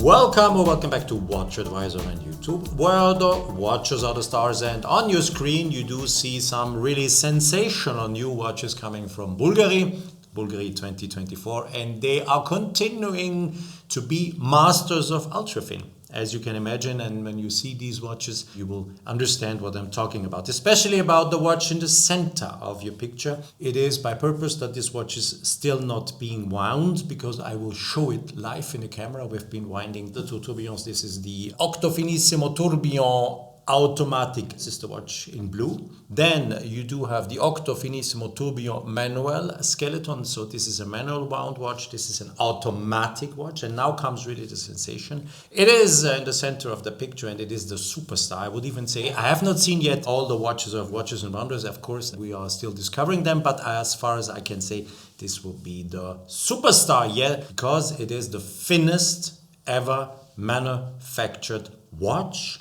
Welcome or welcome back to WatchAdvisor on YouTube, where the watches are the stars, and on your screen you do see some really sensational new watches coming from Bulgari 2024, and they are continuing to be masters of ultrafin, as you can imagine. And when you see these watches, you will understand what I'm talking about, especially about the watch in the center of your picture. It is by purpose that this watch is still not being wound, because I will show it live in the camera. We've been winding the two tourbillons. This is the Octo Finissimo tourbillon automatic sister watch in blue. Then you do have the Octo Finissimo tourbillon manual skeleton. So this is a manual wound watch. This is an automatic watch. And now comes really the sensation. It is in the center of the picture, and it is the superstar. I would even say I have not seen yet all the watches of Watches and Wonders. Of course, we are still discovering them. But as far as I can say, this will be the superstar, because it is the thinnest ever manufactured watch.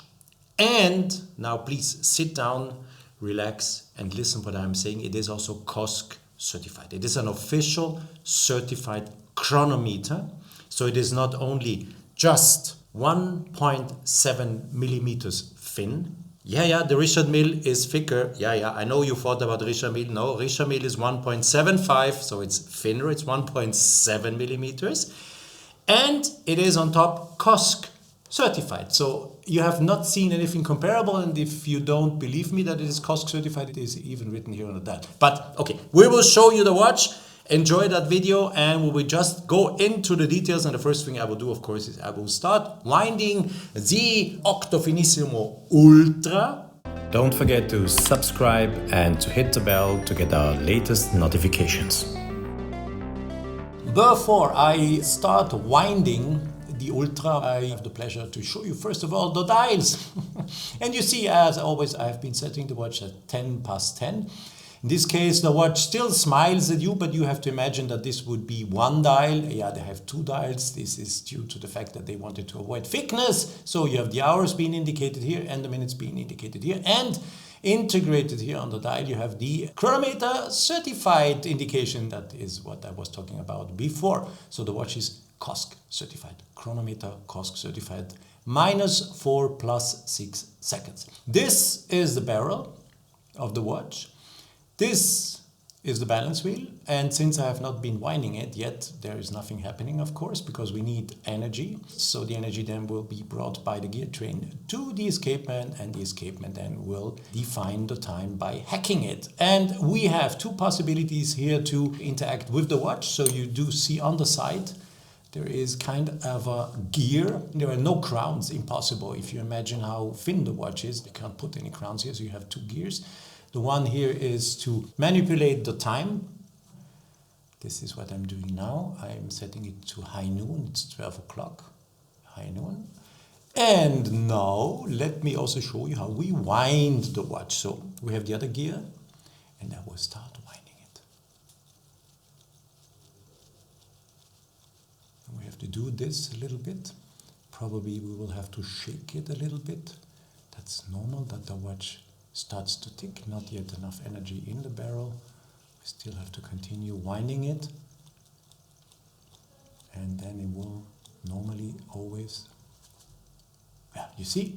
And now please sit down, relax, and listen what I'm saying. It is also COSC certified. It is an official certified chronometer. So it is not only just 1.7 millimeters thin. The Richard Mille is thicker. I know you thought about Richard Mille. No, Richard Mille is 1.75, so it's thinner. It's 1.7 millimeters. And it is on top COSC certified. So you have not seen anything comparable, and if you don't believe me that it is COSC certified, it is even written here on the dial. But okay, we will show you the watch. Enjoy that video, and we will just go into the details. And the first thing I will do, of course, is I will start winding the Octo Finissimo Ultra. Don't forget to subscribe and to hit the bell to get our latest notifications. Before I start winding the Ultra, I have the pleasure to show you first of all the dials. And you see, as always, I have been setting the watch at 10 past 10. In this case, the watch still smiles at you, but you have to imagine that this would be one dial. They have two dials. This is due to the fact that they wanted to avoid thickness. So you have the hours being indicated here and the minutes being indicated here. And integrated here on the dial, you have the chronometer certified indication. That is what I was talking about before. So the watch is COSC certified, chronometer COSC certified, -4 + 6 seconds. This is the barrel of the watch. This is the balance wheel. And since I have not been winding it yet, there is nothing happening, of course, because we need energy. So the energy then will be brought by the gear train to the escapement, and the escapement then will define the time by hacking it. And we have two possibilities here to interact with the watch. So you do see on the side, there is kind of a gear. There are no crowns, impossible. If you imagine how thin the watch is, you can't put any crowns here, so you have two gears. The one here is to manipulate the time. This is what I'm doing now. I'm setting it to high noon. It's 12 o'clock, high noon. And now let me also show you how we wind the watch. So we have the other gear, and I will start winding it. We have to do this a little bit. Probably we will have to shake it a little bit. That's normal that the watch starts to tick. Not yet enough energy in the barrel. We still have to continue winding it. And then it will normally always, you see,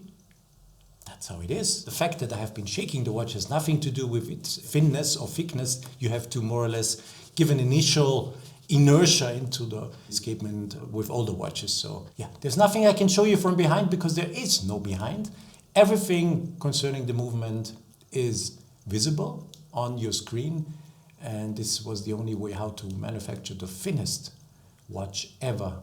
that's how it is. The fact that I have been shaking the watch has nothing to do with its thinness or thickness. You have to more or less give an initial inertia into the escapement with all the watches. So there's nothing I can show you from behind, because there is no behind. Everything concerning the movement is visible on your screen, and this was the only way how to manufacture the thinnest watch ever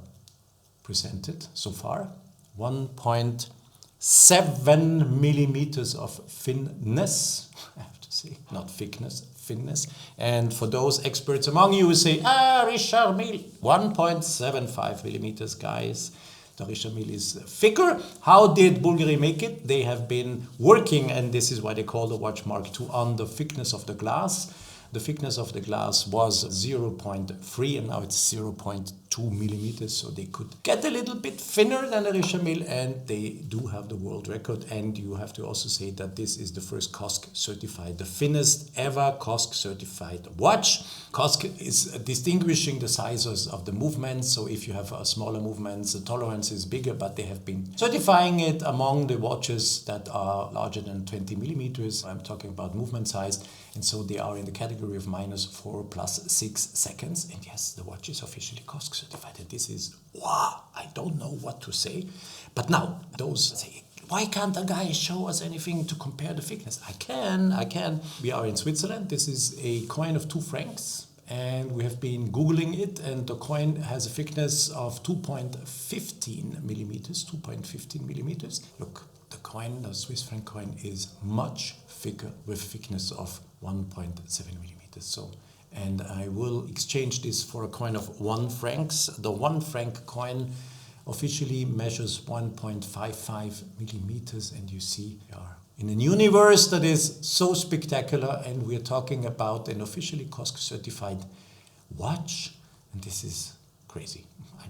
presented so far. 1.7 millimeters of thinness, I have to say, not thickness, thinness. And for those experts among you who say, Richard Mille, 1.75 millimeters, guys. The Richard Mille is thicker. How did Bulgari make it? They have been working, and this is why they call the watch Mark II, on the thickness of the glass. The thickness of the glass was 0.3, and now it's 0.2 2 millimeters, so they could get a little bit thinner than a Richemille, and they do have the world record. And you have to also say that this is the first COSC certified, the thinnest ever COSC certified watch. COSC is distinguishing the sizes of the movements, so if you have smaller movements, the tolerance is bigger, but they have been certifying it among the watches that are larger than 20 millimeters. I'm talking about movement size, and so they are in the category of -4 + 6 seconds. And yes, the watch is officially COSC certified, and this is, wow, I don't know what to say. But now, those say, why can't a guy show us anything to compare the thickness? I can. We are in Switzerland. This is a coin of 2 francs. And we have been Googling it, and the coin has a thickness of 2.15 millimeters. 2.15 millimeters. Look, the coin, the Swiss franc coin, is much thicker with thickness of 1.7 millimeters. So, and I will exchange this for a coin of 1 francs. The 1 franc coin officially measures 1.55 millimeters, and you see we are in a universe that is so spectacular, and we're talking about an officially COSC certified watch, and this is crazy.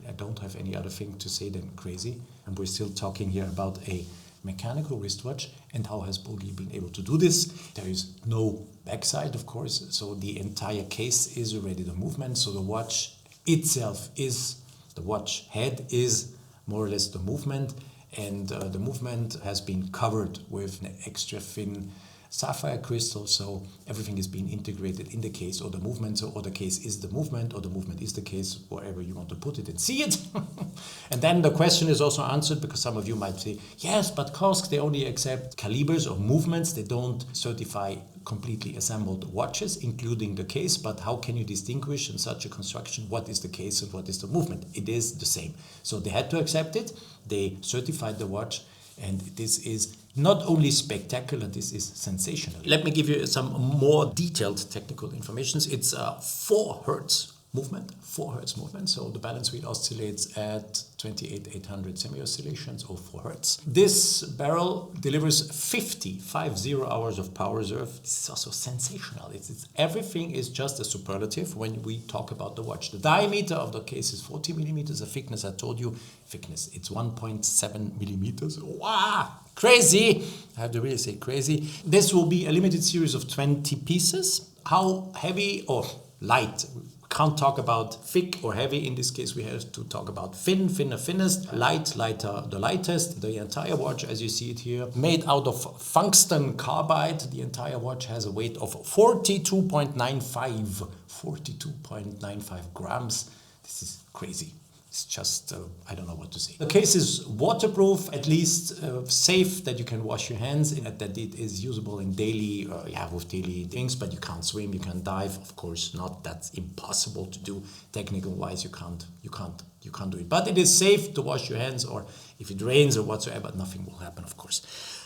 I don't have any other thing to say than crazy, and we're still talking here about a mechanical wristwatch. And how has Bulgari been able to do this? There is no backside, of course, so the entire case is already the movement, so the watch itself is, the watch head is more or less the movement. And the movement has been covered with an extra thin sapphire crystal, so everything is being integrated in the case or the movement. So or the case is the movement, or the movement is the case, wherever you want to put it and see it. And then the question is also answered, because some of you might say, yes, but COSC, they only accept calibers or movements. They don't certify completely assembled watches, including the case. But how can you distinguish in such a construction what is the case and what is the movement? It is the same. So they had to accept it. They certified the watch, and this is not only spectacular, this is sensational. Let me give you some more detailed technical information. It's a 4 Hertz movement, 4 Hertz movement. So the balance wheel oscillates at 28,800 semi-oscillations or 4 Hertz. This barrel delivers 50 hours of power reserve. This is also sensational. Everything is just a superlative when we talk about the watch. The diameter of the case is 40 millimeters. The thickness, I told you, it's 1.7 millimeters. Wow! Crazy! I have to really say crazy. This will be a limited series of 20 pieces. How heavy or light? We can't talk about thick or heavy. In this case, we have to talk about thinnest, lighter, the lightest. The entire watch, as you see it here, made out of tungsten carbide. The entire watch has a weight of 42.95 grams. This is crazy. It's just, I don't know what to say. The case is waterproof, at least safe that you can wash your hands in it, that it is usable in daily, with daily things, but you can't swim, you can't dive, of course not. That's impossible to do. Technical wise, you can't do it. But it is safe to wash your hands, or if it rains or whatsoever, nothing will happen, of course.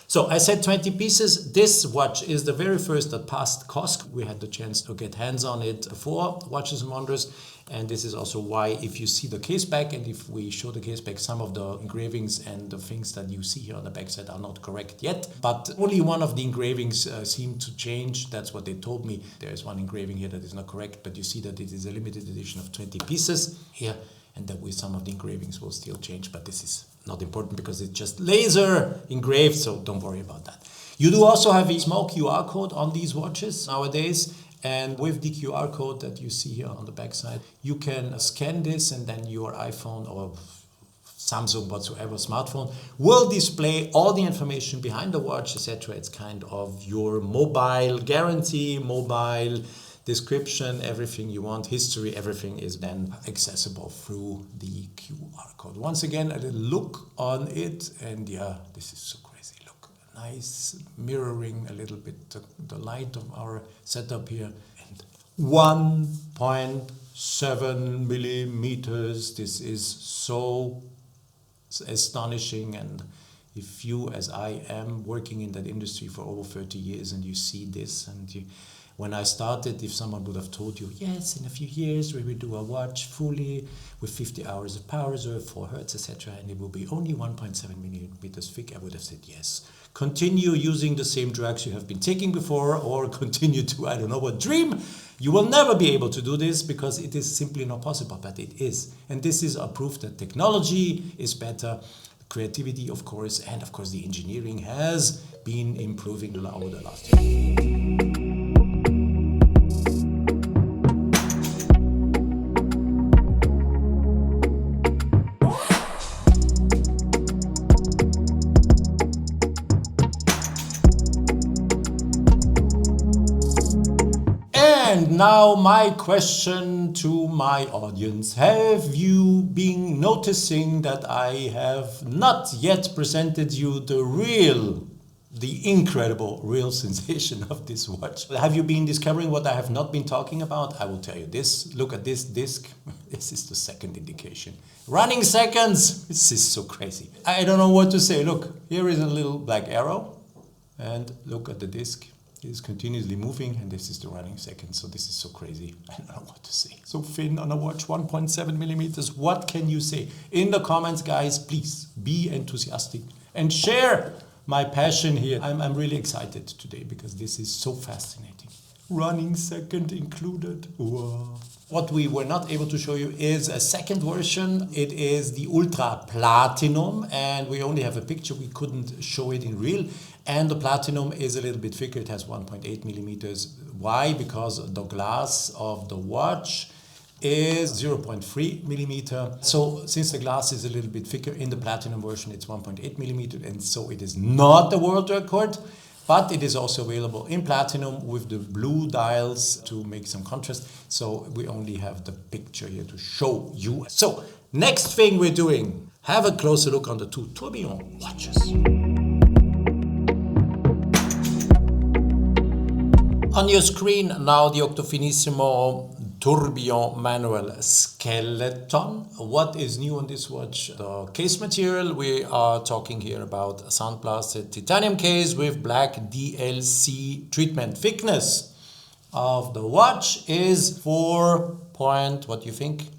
So I said 20 pieces. This watch is the very first that passed COSC. We had the chance to get hands on it before Watches and Wonders. And this is also why, if you see the case back, and if we show the case back, some of the engravings and the things that you see here on the backside are not correct yet. But only one of the engravings seem to change. That's what they told me. There is one engraving here that is not correct, but you see that it is a limited edition of 20 pieces here, and that with some of the engravings will still change. But this is not important because it's just laser engraved, so don't worry about that. You do also have a small QR code on these watches nowadays. And with the QR code that you see here on the back side, you can scan this, and then your iPhone or Samsung, whatsoever smartphone, will display all the information behind the watch, etc. It's kind of your mobile guarantee, mobile description, everything you want, history, everything is then accessible through the QR code. Once again, a little look on it, and yeah, this is so crazy. Nice mirroring a little bit the light of our setup here, and 1.7 millimeters. This is so astonishing. And if you, as I am, working in that industry for over 30 years, and you see this, and When I started, if someone would have told you, yes, in a few years we will do a watch fully with 50 hours of power reserve, 4 hertz, etc., and it will be only 1.7 millimeters thick, I would have said yes. Continue using the same drugs you have been taking before, or continue to, I don't know what, dream. You will never be able to do this because it is simply not possible, but it is. And this is a proof that technology is better. Creativity, of course, and of course the engineering has been improving over the last year. And now my question to my audience. Have you been noticing that I have not yet presented you the incredible real sensation of this watch? Have you been discovering what I have not been talking about? I will tell you this. Look at this disc. This is the second indication. Running seconds. This is so crazy. I don't know what to say. Look, here is a little black arrow. And look at the disc. It is continuously moving, and this is the running seconds. So this is so crazy. I don't know what to say. So thin on a watch, 1.7 millimeters. What can you say? In the comments, guys, please be enthusiastic and share my passion here. I'm really excited today because this is so fascinating. Running second included. Whoa. What we were not able to show you is a second version. It is the Ultra Platinum, and we only have a picture. We couldn't show it in real. And the Platinum is a little bit thicker. It has 1.8 millimeters. Why? Because the glass of the watch is 0.3 millimeter. So since the glass is a little bit thicker in the Platinum version, it's 1.8 millimeter, and so it is not the world record. But it is also available in Platinum with the blue dials to make some contrast. So we only have the picture here to show you. So next thing we're doing, have a closer look on the two tourbillon watches. On your screen now the Octo Finissimo tourbillon manual skeleton. What is new on this watch? The case material. We are talking here about sandblasted titanium case with black DLC treatment. Thickness of the watch is 4 point, what do you think?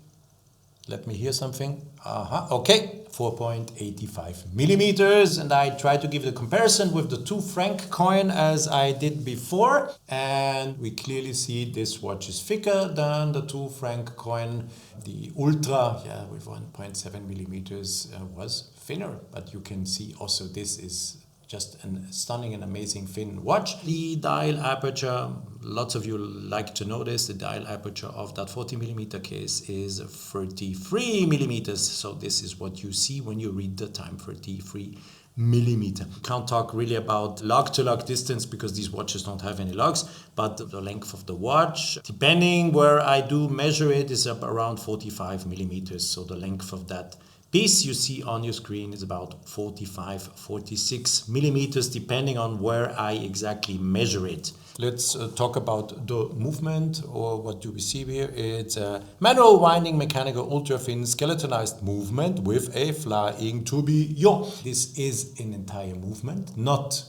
Let me hear something. Okay, 4.85 millimeters. And I try to give the comparison with the 2 franc coin as I did before. And we clearly see this watch is thicker than the 2 franc coin. The Ultra, with 1.7 millimeters was thinner. But you can see also this is just a stunning and amazing thin watch. The dial aperture, lots of you like to know this, the dial aperture of that 40 millimeter case is 33 millimeters. So this is what you see when you read the time, 33 millimeter. Can't talk really about lug to lug distance because these watches don't have any lugs, but the length of the watch, depending where I do measure it, is up around 45 millimeters. So the length of that piece you see on your screen is about 45, 46 millimeters, depending on where I exactly measure it. Let's talk about the movement, or what do we see here? It's a manual winding mechanical ultra thin skeletonized movement with a flying tourbillon. This is an entire movement, not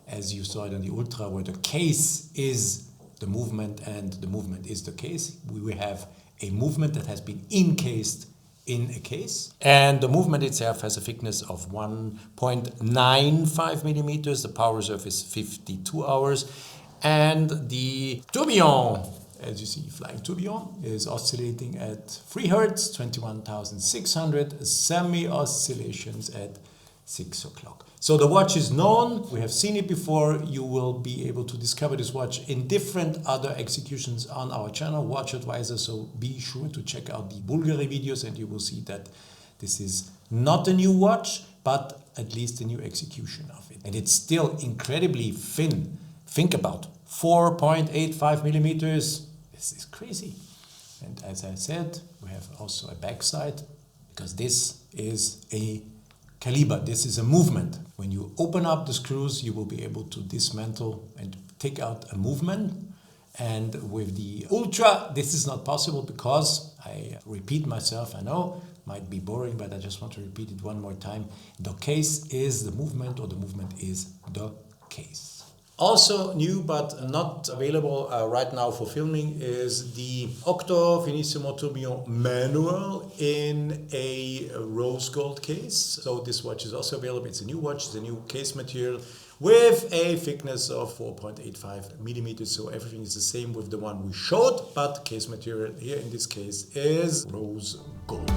as you saw it on the Ultra where the case is the movement and the movement is the case. We have a movement that has been encased in a case, and the movement itself has a thickness of 1.95 millimeters. The power reserve is 52 hours, and the tourbillon, as you see, flying tourbillon, is oscillating at 3 hertz, 21,600 semi-oscillations at 6 o'clock. So the watch is known, we have seen it before. You will be able to discover this watch in different other executions on our channel, WatchAdvisor, so be sure to check out the Bulgari videos and you will see that this is not a new watch, but at least a new execution of it. And it's still incredibly thin. Think about 4.85 millimeters. This is crazy. And as I said, we have also a backside because this is a caliber. This is a movement. When you open up the screws, you will be able to dismantle and take out a movement. And with the Ultra, this is not possible because, I repeat myself, I know, might be boring, but I just want to repeat it one more time. The case is the movement, or the movement is the case. Also new but not available right now for filming is the Octo Finissimo Tourbillon manual in a rose gold case. So this watch is also available. It's a new watch, it's a new case material with a thickness of 4.85 millimeters. So everything is the same with the one we showed, but case material here in this case is rose gold.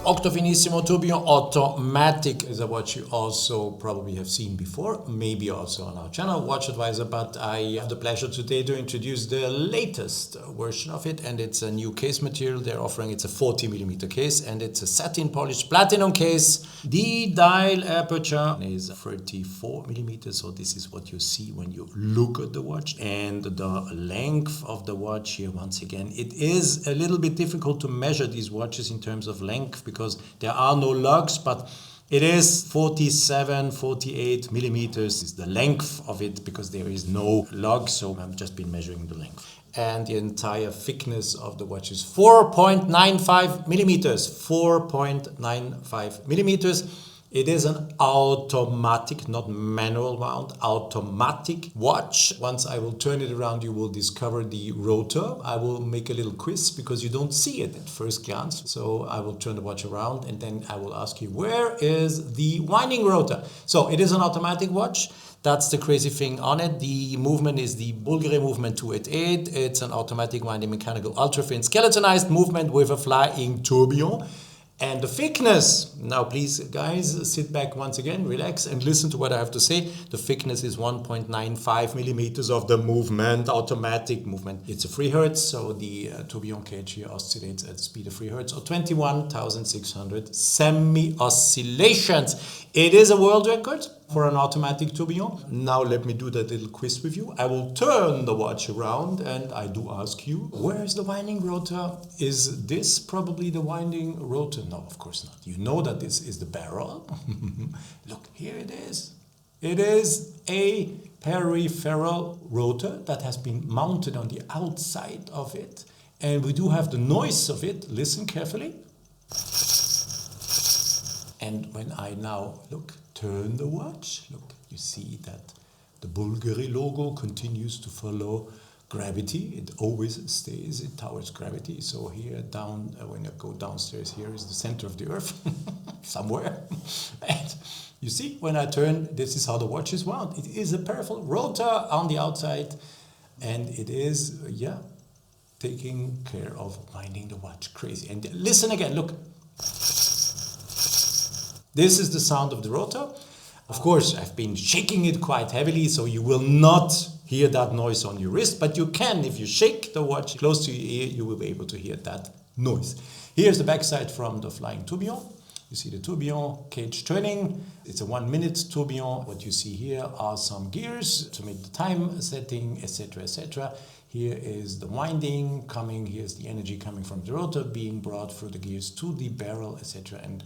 Octo Finissimo Tourbillon Automatic is a watch you also probably have seen before, maybe also on our channel, WatchAdvisor, but I have the pleasure today to introduce the latest version of it, and it's a new case material they're offering. It's a 40mm case, and it's a satin polished platinum case. The dial aperture is 34mm, so this is what you see when you look at the watch. And the length of the watch here, once again, it is a little bit difficult to measure these watches in terms of length because there are no lugs, but it is 48 millimeters is the length of it because there is no lug, so I've just been measuring the length. And the entire thickness of the watch is 4.95 millimeters. 4.95 millimeters. It is an automatic, not manual wound, automatic watch. Once I will turn it around, you will discover the rotor. I will make a little quiz because you don't see it at first glance. So I will turn the watch around and then I will ask you, where is the winding rotor? So it is an automatic watch. That's the crazy thing on it. The movement is the Bulgari movement 288. It's an automatic winding mechanical ultra thin skeletonized movement with a flying tourbillon. And the thickness, now please guys, sit back once again, relax and listen to what I have to say. The thickness is 1.95 millimeters of the movement, automatic movement. It's a 3 Hertz, so the tourbillon cage here oscillates at the speed of 3 Hertz or 21,600 semi-oscillations. It is a world record for an automatic tourbillon. Now let me do that little quiz with you. I will turn the watch around and I do ask you, where is the winding rotor? Is this probably the winding rotor? No, of course not. You know that this is the barrel. Look, here it is. It is a peripheral rotor that has been mounted on the outside of it. And we do have the noise of it. Listen carefully. And when I now turn the watch, look, you see that the Bulgari logo continues to follow gravity. It always stays towards gravity. So here down, when I go downstairs, here is the center of the earth, somewhere. And you see, when I turn, this is how the watch is wound. It is a peripheral rotor on the outside, and it is, taking care of winding the watch. Crazy. And listen again, look. This is the sound of the rotor. Of course, I've been shaking it quite heavily, so you will not hear that noise on your wrist, but you can, if you shake the watch close to your ear, you will be able to hear that noise. Here's the backside from the flying tourbillon. You see the tourbillon cage turning. It's a 1 minute tourbillon. What you see here are some gears to make the time setting, etc., etc. Here is the winding coming. Here's the energy coming from the rotor being brought through the gears to the barrel, etc. And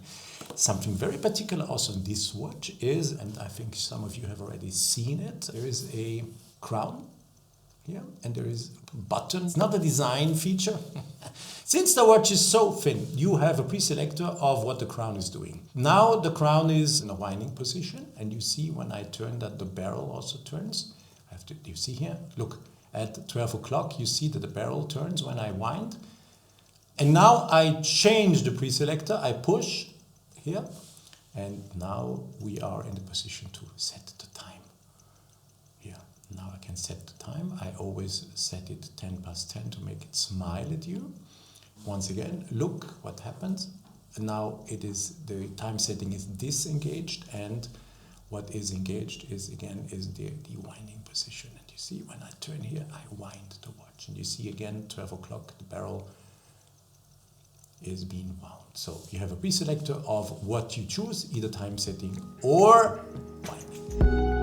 something very particular also in this watch is, and I think some of you have already seen it, there is a crown here and there is a button. It's not a design feature. Since the watch is so thin, you have a pre-selector of what the crown is doing. Now the crown is in a winding position, and you see when I turn that the barrel also turns. You see here, look. At 12 o'clock, you see that the barrel turns when I wind. And now I change the pre-selector. I push here. And now we are in the position to set the time. Here, now I can set the time. I always set it 10 past 10 to make it smile at you. Once again, look what happens. And now it is, the time setting is disengaged. And what is engaged is, again, is the winding position. You see, when I turn here, I wind the watch. And you see again, 12 o'clock, the barrel is being wound. So you have a pre-selector of what you choose, either time setting or winding.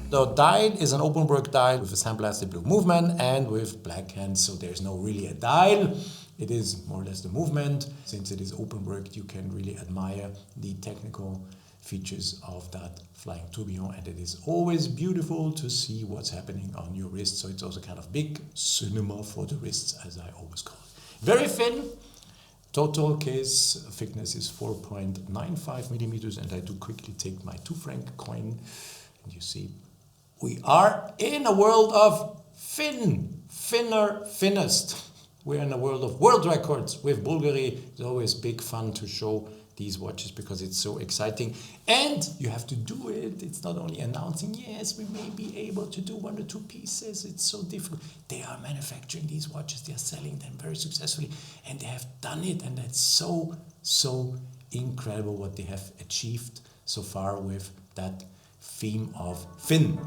The dial is an open work dial with a sandblasted blue movement and with black hands, so there's no really a dial. It is more or less the movement. Since it is open work, you can really admire the technical features of that flying tourbillon, and it is always beautiful to see what's happening on your wrist. So it's also kind of big cinema for the wrists, as I always call it. Very thin. Total case thickness is 4.95 millimeters, and I do quickly take my 2-franc coin, and you see we are in a world of thinnest. We're in a world of world records with Bulgari. It's always big fun to show these watches because it's so exciting, and you have to do it. It's not only announcing, yes, we may be able to do 1 or 2 pieces. It's so difficult. They are manufacturing these watches. They are selling them very successfully, and they have done it, and that's so incredible what they have achieved so far with that theme of thin.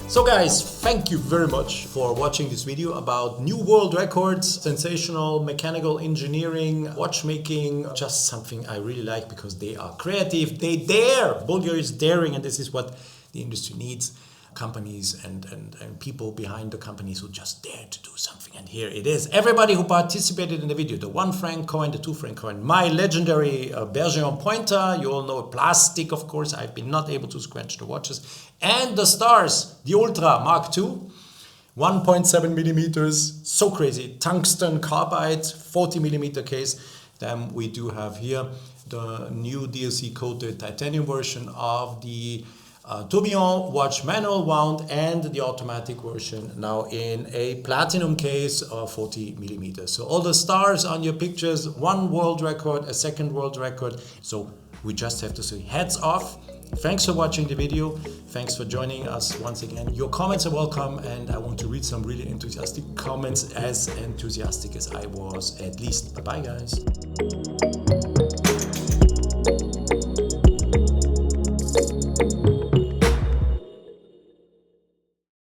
So guys, thank you very much for watching this video about new world records, sensational mechanical engineering, watchmaking, just something I really like because they are creative, they dare. Bulgari is daring, and this is what the industry needs. Companies and people behind the companies who just dare to do something, and here it is. Everybody who participated in the video, the 1-franc coin, the 2-franc coin, my legendary Bergeron pointer, you all know, plastic of course, I've been not able to scratch the watches, and the stars, the Ultra Mark II, 1.7 millimeters, so crazy, tungsten carbide, 40 millimeter case. Then we do have here the new DLC coated titanium version of the tourbillon watch, manual wound, and the automatic version now in a platinum case of 40 millimeters. So all the stars on your pictures, 1 world record, a 2nd world record. So we just have to say hats off. Thanks for watching the video. Thanks for joining us once again. Your comments are welcome, and I want to read some really enthusiastic comments, as enthusiastic as I was at least. Bye bye guys.